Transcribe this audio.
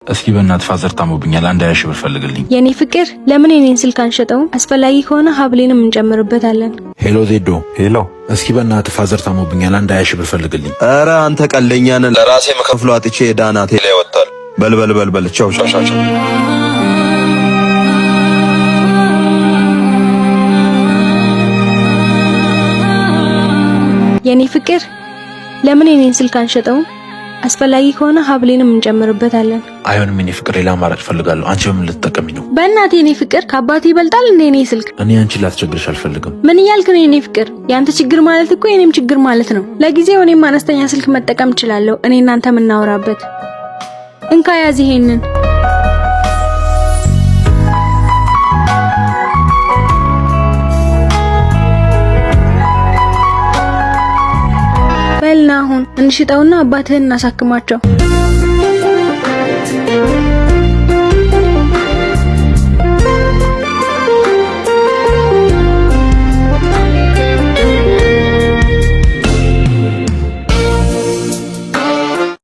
እስኪ በእናት ፋዘር ታሞብኛል 1000 ሺህ ብር ፈልግልኝ። የኔ ፍቅር ለምን የኔን ስልክ አንሸጠው? አስፈላጊ ከሆነ ሀብሌንም እንጨምርበታለን። ሄሎ ዜዶ። ሄሎ። እስኪ በእናት ፋዘር ታሞብኛል 1000 ሺህ ብር ፈልግልኝ። ኧረ አንተ ቀለኛ ነህ። ለራሴ መከፍሎ አጥቼ ዳናቴ ላይ ወጣል። በል ቻው። የኔ ፍቅር ለምን የኔን ስልክ አንሸጠው? አስፈላጊ ከሆነ ሀብሌንም እንጨምርበታለን። አይሆንም የኔ ፍቅር፣ ሌላ አማራጭ ፈልጋለሁ። አንቺ በምን ልትጠቀሚ ነው? በእናቴ የኔ ፍቅር ከአባቴ ይበልጣል እንዴ የኔ ስልክ? እኔ አንቺ ላስቸግርሽ አልፈልግም። ምን እያልክ ነው የኔ ፍቅር? ያንተ ችግር ማለት እኮ የኔም ችግር ማለት ነው። ለጊዜው እኔም አነስተኛ ስልክ መጠቀም እችላለሁ፣ እኔ እናንተ የምናወራበት። እንካ ያዝ ይሄንን። በልና አሁን እንሽጠውና አባትህን እናሳክማቸው።